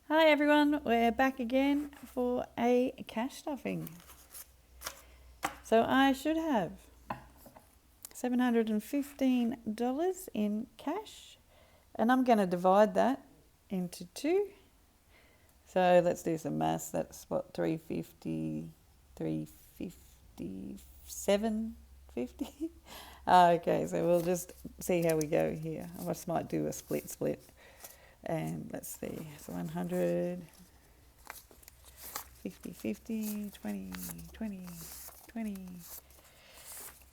Hi everyone, we're back again for a cash stuffing. So I should have $715 in cash, and I'm going to divide that into two. So let's do some maths. That's what, 350, 350, 750. Okay, so we'll just see how we go here. I just might do a split. And let's see, so 100, 50, 50, 20, 20, 20.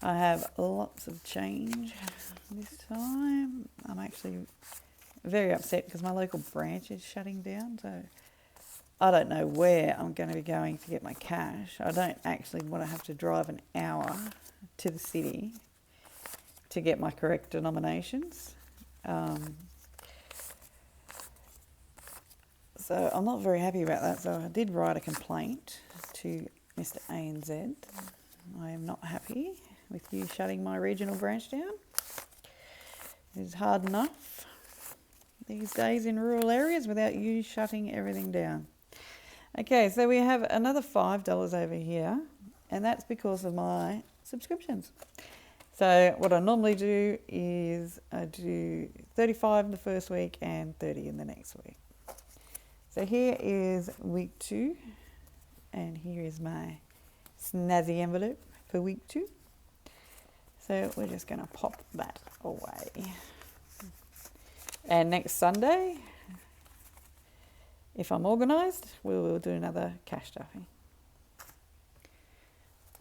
I have lots of change this time. I'm actually very upset because my local branch is shutting down, so I don't know where I'm going to be going to get my cash. I don't actually want to have to drive an hour to the city to get my correct denominations. So I'm not very happy about that. So I did write a complaint to Mr. ANZ. I am not happy with you shutting my regional branch down. It's hard enough these days in rural areas without you shutting everything down. Okay, so we have another $5 over here, and that's because of my subscriptions. So what I normally do is I do 35 the first week and 30 in the next week. So here is week 2, and here is my snazzy envelope for week 2. So we're just going to pop that away. And next Sunday, if I'm organised, we will do another cash stuffing.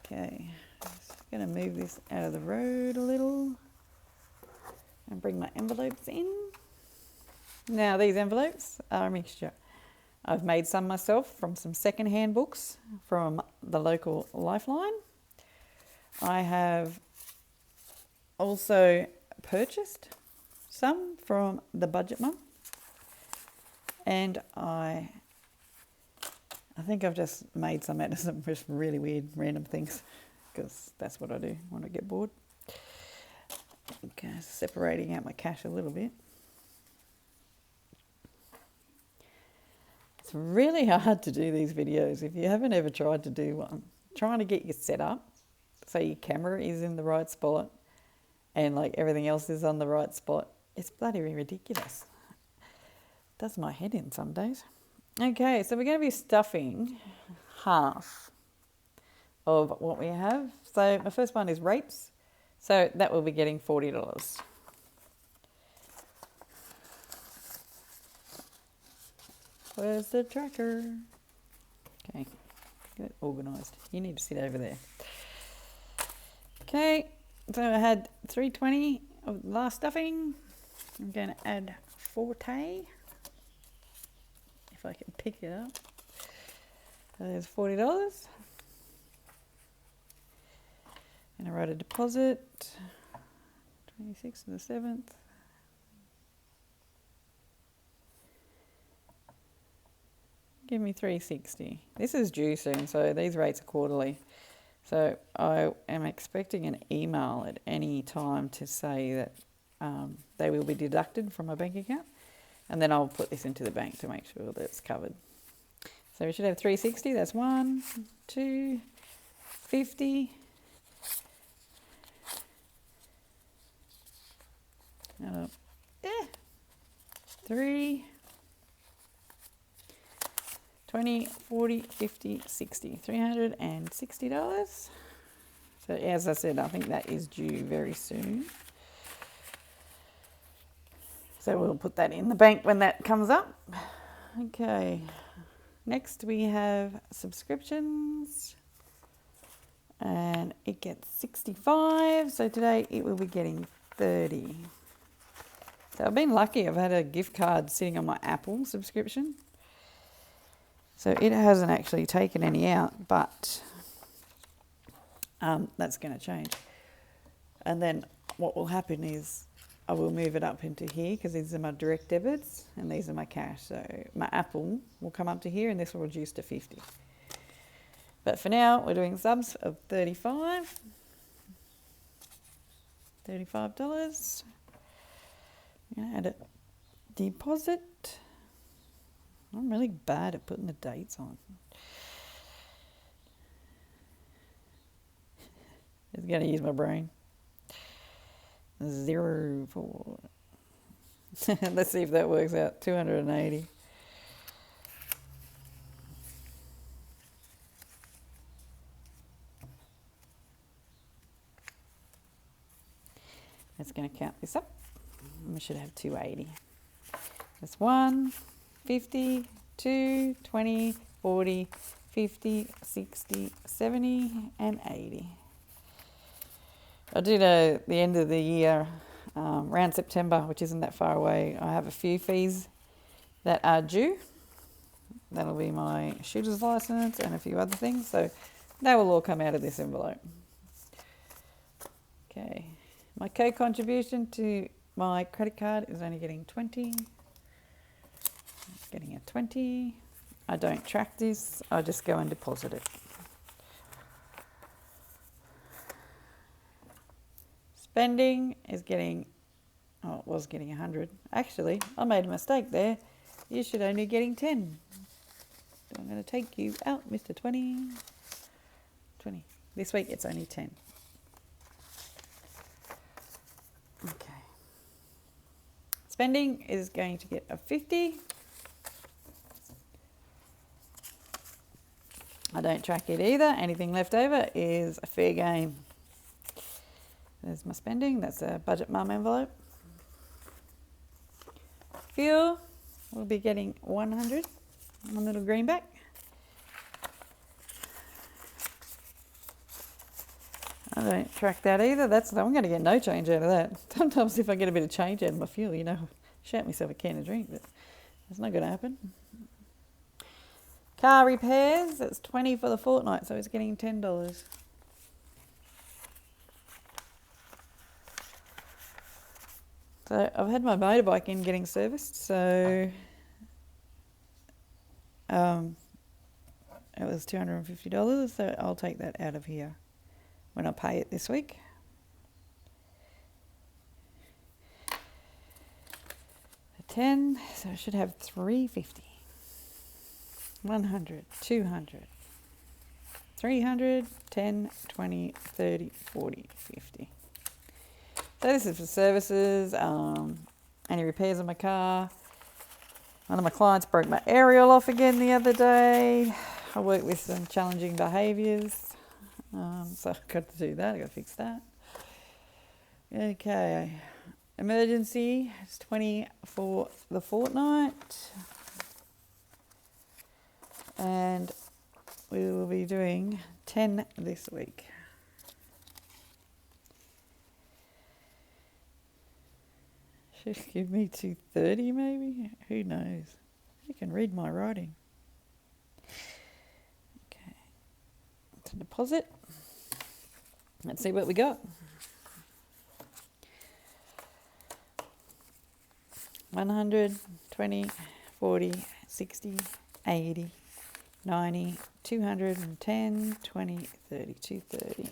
Okay, just going to move this out of the road a little and bring my envelopes in. Now these envelopes are a mixture. I've made some myself from some second-hand books from the local Lifeline. I have also purchased some from the Budget Mum, and I think I've just made some out of some just really weird random things, because that's what I do when I get bored. Okay, separating out my cash a little bit. It's really hard to do these videos. If you haven't ever tried to do one, trying to get your setup so your camera is in the right spot and like everything else is on the right spot, it's bloody ridiculous. It does my head in some days. Okay, so we're going to be stuffing half of what we have. So my first one is rates. So that will be getting $40. Where's the tracker? Okay, get it organised. You need to sit over there. Okay, so I had 320 of the last stuffing. I'm going to add Forte, if I can pick it up. So there's $40. And I write a deposit, 26th of the 7th. Give me $360. This is due soon, so these rates are quarterly. So I am expecting an email at any time to say that they will be deducted from my bank account, and then I'll put this into the bank to make sure that it's covered. So we should have $360. That's 1, 2, 50. 3, 20, 40, 50, 60, $360. So as I said, I think that is due very soon. So we'll put that in the bank when that comes up. Okay, next we have subscriptions, and it gets 65. So today it will be getting 30. So I've been lucky. I've had a gift card sitting on my Apple subscription. So it hasn't actually taken any out, but that's going to change. And then what will happen is I will move it up into here, because these are my direct debits and these are my cash. So my Apple will come up to here and this will reduce to 50. But for now, we're doing subs of $35. I'm going to add a deposit. I'm really bad at putting the dates on. Just going to use my brain. 0, 4. Let's see if that works out. 280. It's going to count this up. We should have 280. That's 1, 50, 2, 20, 40, 50, 60, 70, and 80. I do know the end of the year, around September, which isn't that far away, I have a few fees that are due. That'll be my shooter's license and a few other things. So they will all come out of this envelope. Okay. My co-contribution to my credit card is only getting 20. Getting a 20. I don't track this. I just go and deposit it. Spending is getting, oh, it was getting 100. Actually, I made a mistake there. You should only be getting 10. So I'm going to take you out, Mr. 20. 20. This week it's only 10. Okay. Spending is going to get a 50. I don't track it either. Anything left over is a fair game. There's my spending. That's a budget mum envelope. Fuel, we'll be getting 100. One little greenback. I don't track that either. I'm going to get no change out of that. Sometimes if I get a bit of change out of my fuel, shout myself a can of drink, but that's not going to happen. Car repairs, that's 20 for the fortnight, so it's getting $10. So I've had my motorbike in getting serviced, so it was $250, so I'll take that out of here when I pay it this week. For 10, so I should have 350. 100, 200, 300, 10, 20, 30, 40, 50. So this is for services, any repairs on my car. One of my clients broke my aerial off again the other day. I work with some challenging behaviours, so I've got to do that. I've got to fix that. Okay, emergency, it's 20 for the fortnight. And we will be doing 10 this week. Should give me 230 maybe? Who knows? You can read my writing. Okay. To deposit. Let's see what we got. 100, 20, 40, 60, 80, 90, 210, 20, 30, 230.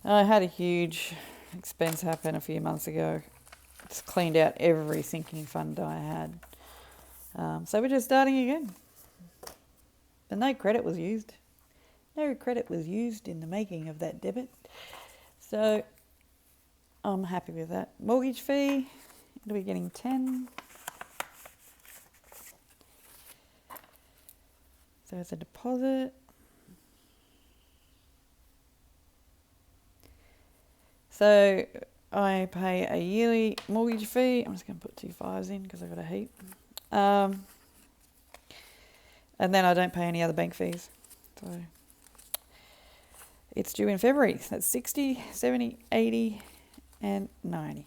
I had a huge expense happen a few months ago. Just cleaned out every sinking fund I had. So we're just starting again. But no credit was used. No credit was used in the making of that debit. So I'm happy with that. Mortgage fee, it'll be getting 10. So it's a deposit. So I pay a yearly mortgage fee. I'm just going to put 2 5s in because I've got a heap. And then I don't pay any other bank fees. So it's due in February. So that's 60, 70, 80 and 90.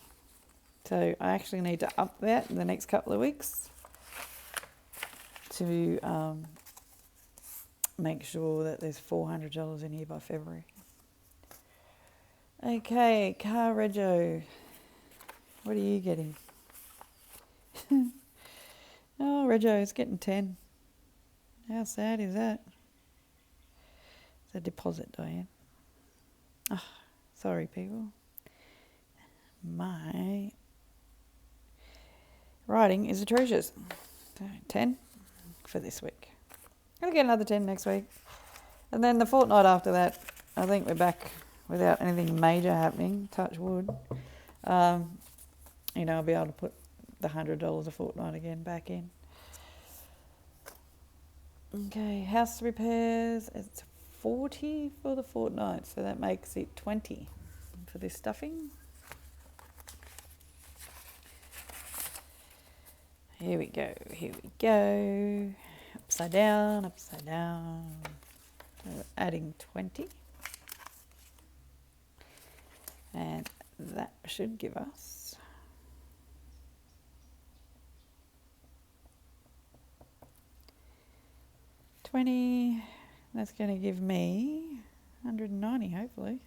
So I actually need to up that in the next couple of weeks to make sure that there's $400 in here by February. Okay, car Regio. What are you getting? Oh, Regio is getting 10. How sad is that? It's a deposit, Diane. Oh, sorry, people. My writing is atrocious. So 10 for this week. I'll get another 10 next week. And then the fortnight after that, I think we're back without anything major happening, touch wood. I'll be able to put the $100 a fortnight again back in. Okay, house repairs, it's 40 for the fortnight, so that makes it 20 for this stuffing. Here we go. Upside down. So adding 20. And that should give us $20. That's going to give me $190, hopefully.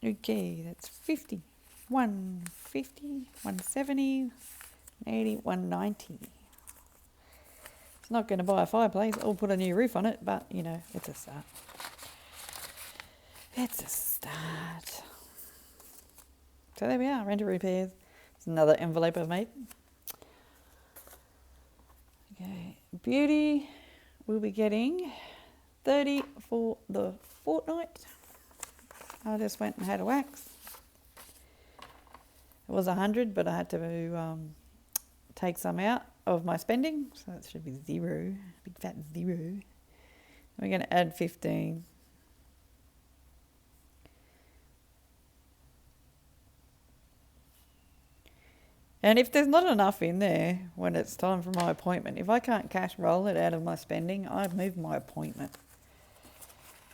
Okay, that's 50. 150, 170, 80, 190. It's not going to buy a fireplace or put a new roof on it, but, it's a start. It's a start. So there we are, rental repairs. It's another envelope I've made. Okay, beauty, we'll be getting 30 for the fortnight. I just went and had a wax. It was 100, but I had to take some out of my spending, so that should be 0, big fat 0. We're going to add 15. And if there's not enough in there when it's time for my appointment, if I can't cash roll it out of my spending, I move my appointment.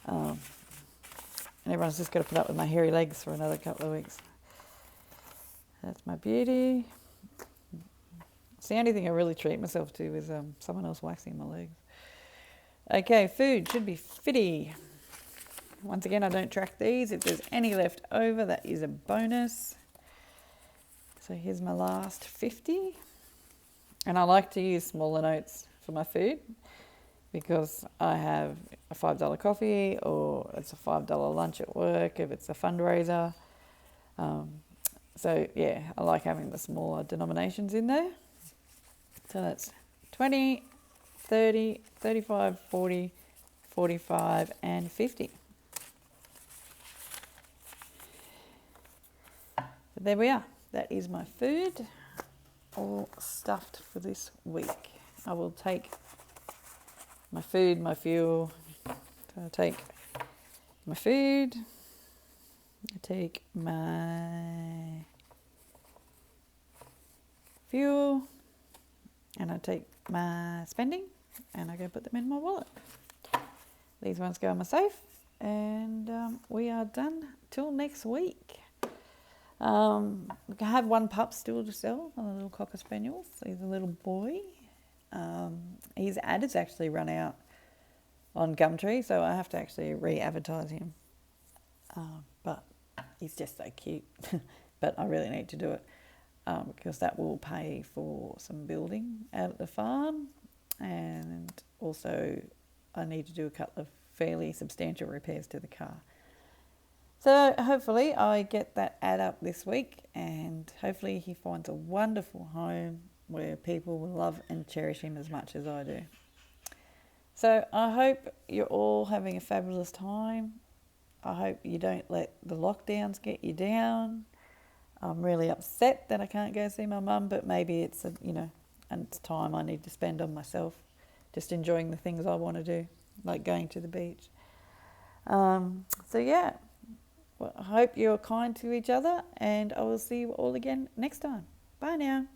And everyone's just got to put up with my hairy legs for another couple of weeks. That's my beauty. It's the only thing I really treat myself to is someone else waxing my legs. Okay, food should be 50. Once again, I don't track these. If there's any left over, that is a bonus. So here's my last 50. And I like to use smaller notes for my food because I have a $5 coffee or it's a $5 lunch at work if it's a fundraiser. So yeah, I like having the smaller denominations in there. So that's 20, 30, 35, 40, 45 and 50. So there we are. That is my food, all stuffed for this week. I will take my food, my fuel. So I take my food, I take my fuel, and I take my spending, and I go put them in my wallet. These ones go in my safe, and we are done till next week. We have one pup still to sell, a little Cocker Spaniel. He's a little boy. His ad has actually run out on Gumtree, so I have to actually re-advertise him. But he's just so cute. But I really need to do it because that will pay for some building out at the farm, and also I need to do a couple of fairly substantial repairs to the car. So hopefully I get that ad up this week, and hopefully he finds a wonderful home where people will love and cherish him as much as I do. So I hope you're all having a fabulous time. I hope you don't let the lockdowns get you down. I'm really upset that I can't go see my mum, but maybe it's and it's time I need to spend on myself, just enjoying the things I want to do, like going to the beach. So yeah. Well, I hope you're kind to each other, and I will see you all again next time. Bye now.